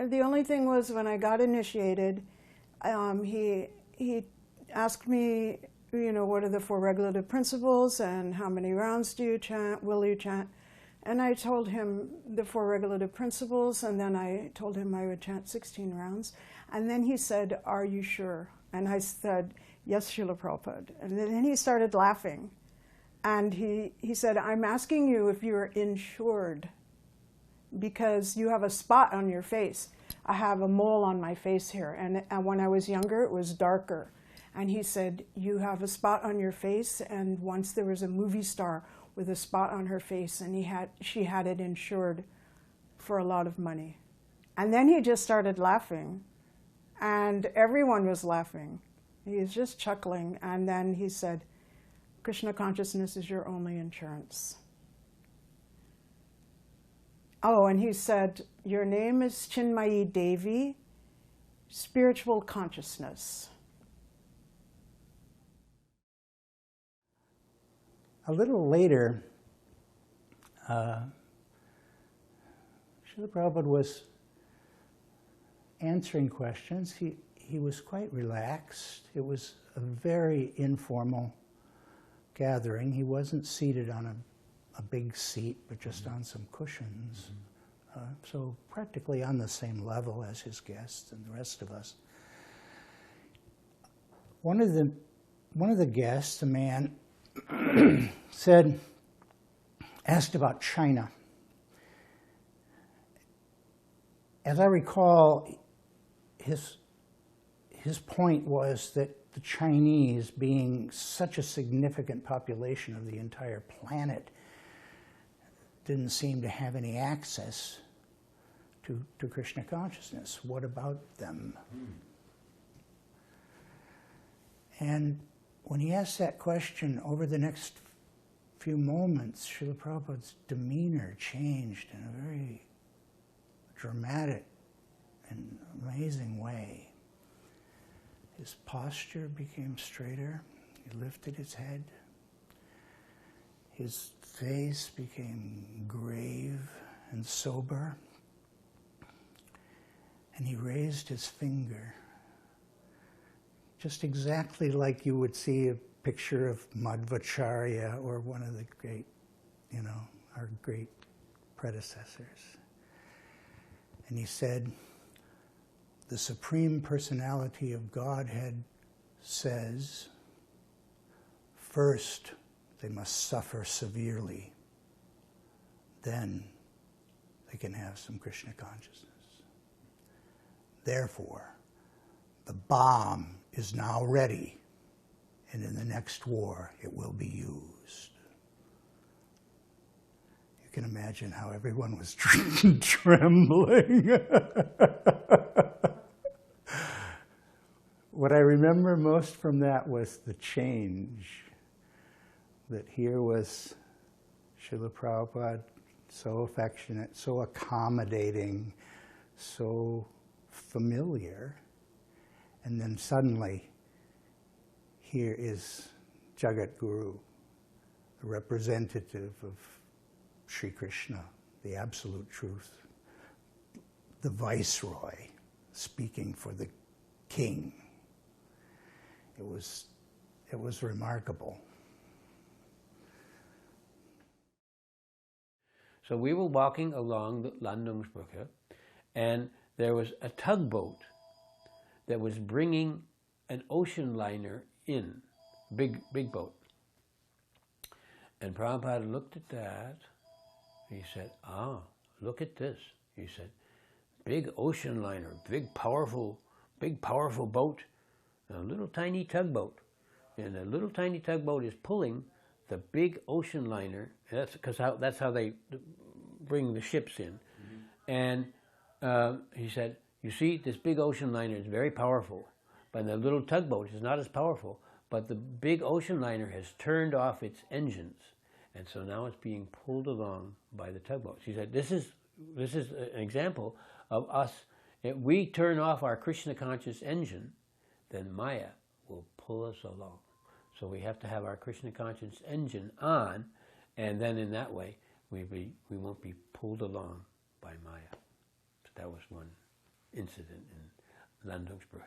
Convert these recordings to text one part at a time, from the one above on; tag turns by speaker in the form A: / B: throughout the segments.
A: the only thing was when I got initiated, he asked me, you know, what are the 4 regulative principles and how many rounds do you chant, will you chant? And I told him the 4 regulative principles, and then I told him I would chant 16 rounds. And then he said, are you sure? And I said, yes, Srila Prabhupada. And then he started laughing. And he said, I'm asking you if you're insured, because you have a spot on your face. I have a mole on my face here, and when I was younger, it was darker. And he said, you have a spot on your face, and once there was a movie star with a spot on her face, and she had it insured for a lot of money. And then he just started laughing, and everyone was laughing. He was just chuckling, and then he said, Krishna Consciousness is your only insurance. Oh, and he said, your name is Chinmayi Devi, spiritual consciousness.
B: A little later, Srila Prabhupada was answering questions. He was quite relaxed. It was a very informal gathering. He wasn't seated on a big seat, but just on some cushions. So practically on the same level as his guests and the rest of us. One of the guests, a man, asked about China. As I recall, his point was that the Chinese, being such a significant population of the entire planet, didn't seem to have any access to Krishna consciousness. What about them? And when he asked that question, over the next few moments, Srila Prabhupada's demeanor changed in a very dramatic and amazing way. His posture became straighter. He lifted his head. His face became grave and sober. And he raised his finger, just exactly like you would see a picture of Madhvacharya or one of the great, our great predecessors. And he said, the Supreme Personality of Godhead says, first they must suffer severely, then they can have some Krishna consciousness. Therefore, the bomb is now ready, and in the next war it will be used. You can imagine how everyone was trembling. What I remember most from that was the change, that here was Srila Prabhupada, so affectionate, so accommodating, so familiar, and then suddenly here is Jagat Guru, the representative of Sri Krishna, the absolute truth, the viceroy speaking for the king. It was remarkable.
C: So we were walking along the Landungsbrücke, and there was a tugboat that was bringing an ocean liner in, big boat. And Prabhupada looked at that. He said, look at this. He said, big ocean liner, big powerful boat, a little tiny tugboat. And the little tiny tugboat is pulling the big ocean liner. That's how they bring the ships in. Mm-hmm. And he said, you see, this big ocean liner is very powerful, but the little tugboat is not as powerful. But the big ocean liner has turned off its engines, and so now it's being pulled along by the tugboats. He said, this is an example of us. If we turn off our Krishna conscious engine, then Maya will pull us along. So we have to have our Krishna conscious engine on, and then in that way we won't be pulled along by Maya. So that was one incident in Landungsbrücke.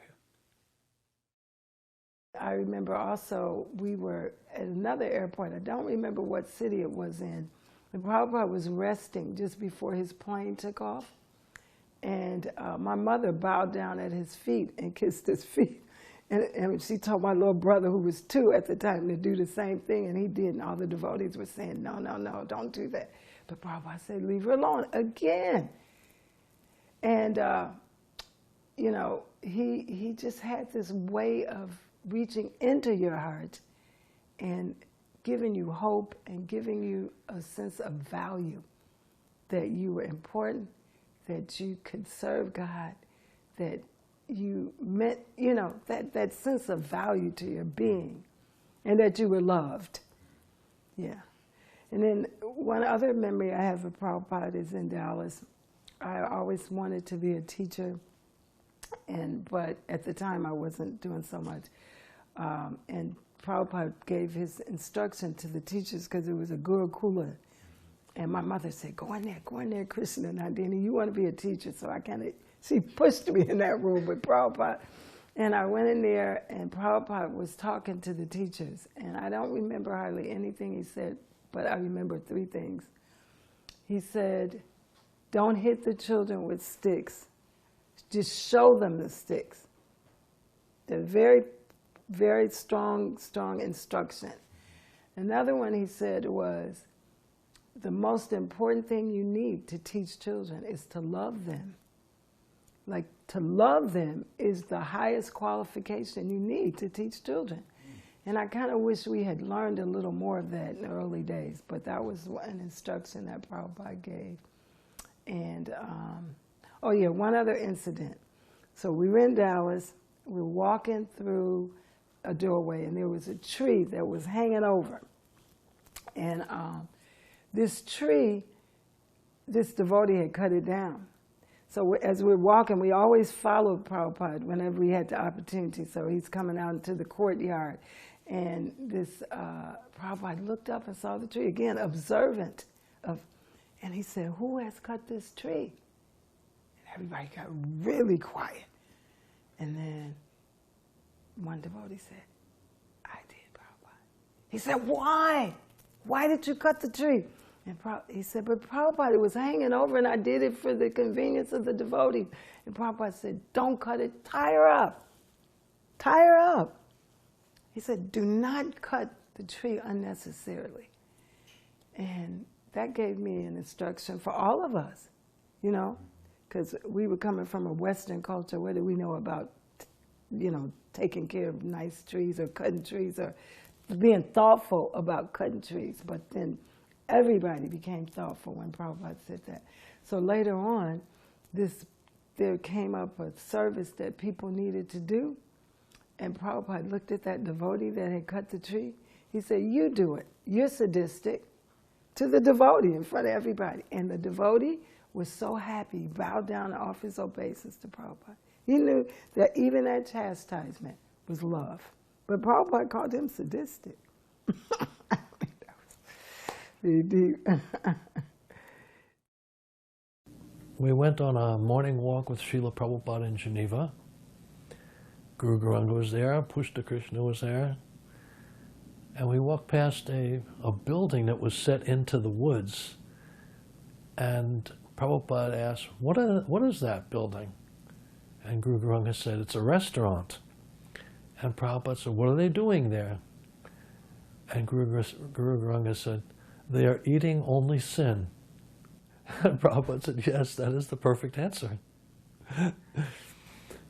D: I remember also we were at another airport. I don't remember what city it was in. And Prabhupada was resting just before his plane took off. And my mother bowed down at his feet and kissed his feet. And she told my little brother, who was 2 at the time, to do the same thing. And he did. And all the devotees were saying, no, no, no, don't do that. But Prabhupada said, leave her alone again. And, you know, he just had this way of reaching into your heart and giving you hope and giving you a sense of value, that you were important, that you could serve God, that you meant, you know, that sense of value to your being, and that you were loved. Yeah. And then one other memory I have of Prabhupada is in Dallas. I always wanted to be a teacher, but at the time I wasn't doing so much. And Prabhupada gave his instruction to the teachers because it was a Gurukula. And my mother said, go in there, Krishna Nandini, you want to be a teacher. So she pushed me in that room with Prabhupada. And I went in there and Prabhupada was talking to the teachers. And I don't remember hardly anything he said, but I remember 3 things. He said, don't hit the children with sticks. Just show them the sticks. They're very, very strong instruction. Another one he said was, the most important thing you need to teach children is to love them. Like, to love them is the highest qualification you need to teach children. And I kind of wish we had learned a little more of that in the early days, but that was an instruction that Prabhupada gave. And, oh yeah, one other incident. So we were in Dallas, we were walking through a doorway, and there was a tree that was hanging over. And this tree, this devotee had cut it down. So as we were walking, we always followed Prabhupada whenever we had the opportunity. So he's coming out into the courtyard. And this Prabhupada looked up and saw the tree, again, observant of, and he said, who has cut this tree? And everybody got really quiet. And then one devotee said, I did, Prabhupada. He said, why? Why did you cut the tree? And he said, but Prabhupada, it was hanging over and I did it for the convenience of the devotee. And Prabhupada said, don't cut it, tie her up. Tie her up. He said, do not cut the tree unnecessarily. And that gave me an instruction for all of us, you know, because we were coming from a Western culture. What do we know about, you know, taking care of nice trees or cutting trees or being thoughtful about cutting trees? But then everybody became thoughtful when Prabhupada said that. So later on, there came up a service that people needed to do. And Prabhupada looked at that devotee that had cut the tree. He said, you do it. You're sadistic. To the devotee in front of everybody. And the devotee was so happy, he bowed down and offered his obeisance to Prabhupada. He knew that even that chastisement was love. But Prabhupada called him sadistic. I think that was very deep.
E: We went on a morning walk with Srila Prabhupada in Geneva. Guru Gauranga was there, Pushta Krishna was there. And we walked past a building that was set into the woods. And Prabhupada asked, what is that building? And Guru Gauranga said, it's a restaurant. And Prabhupada said, what are they doing there? And Guru Gauranga said, they are eating only sin. And Prabhupada said, yes, that is the perfect answer.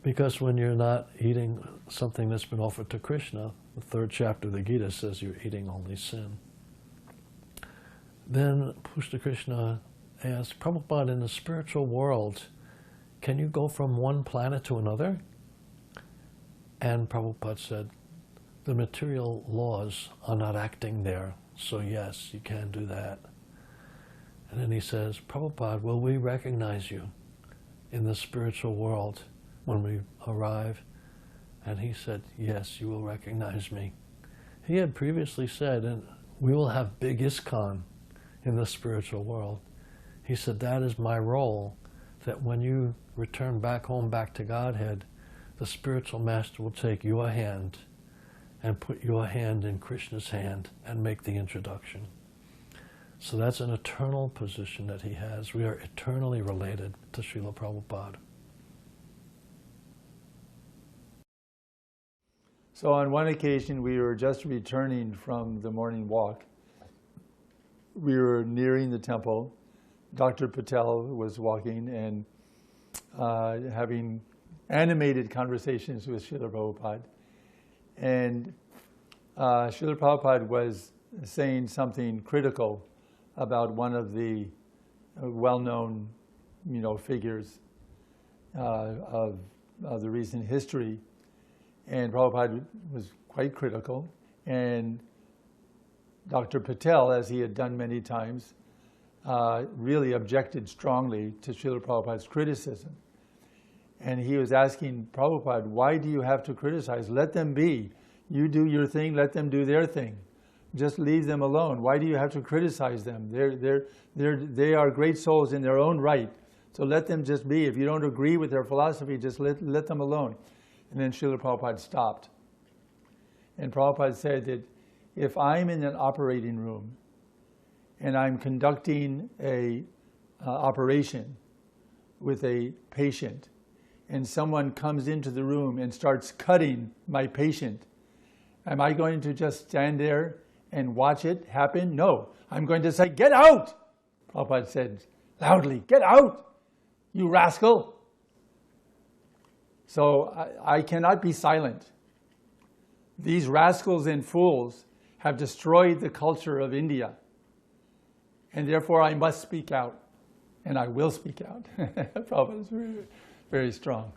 E: Because when you're not eating something that's been offered to Krishna, the 3rd chapter of the Gita says you're eating only sin. Then Pushta Krishna asked, Prabhupada, in the spiritual world, can you go from one planet to another? And Prabhupada said, the material laws are not acting there, so yes, you can do that. And then he says, Prabhupada, will we recognize you in the spiritual world when we arrive? And he said, yes, you will recognize me. He had previously said, and we will have big ISKCON in the spiritual world. He said, that is my role, that when you return back home, back to Godhead, the spiritual master will take your hand and put your hand in Krishna's hand and make the introduction. So that's an eternal position that he has. We are eternally related to Srila Prabhupada.
F: So on one occasion, we were just returning from the morning walk. We were nearing the temple. Dr. Patel was walking and having animated conversations with Srila Prabhupada. And Srila Prabhupada was saying something critical about one of the well-known, figures of the recent history. And Prabhupada was quite critical. And Dr. Patel, as he had done many times, really objected strongly to Srila Prabhupada's criticism. And he was asking Prabhupada, why do you have to criticize? Let them be. You do your thing, let them do their thing. Just leave them alone. Why do you have to criticize them? They are great souls in their own right. So let them just be. If you don't agree with their philosophy, just let them alone. And then Srila Prabhupada stopped. And Prabhupada said that if I'm in an operating room and I'm conducting a operation with a patient, and someone comes into the room and starts cutting my patient, am I going to just stand there and watch it happen? No. I'm going to say, get out! Prabhupada said loudly, get out, you rascal! So I cannot be silent. These rascals and fools have destroyed the culture of India. And therefore I must speak out. And I will speak out. Prabhupada is very, very strong.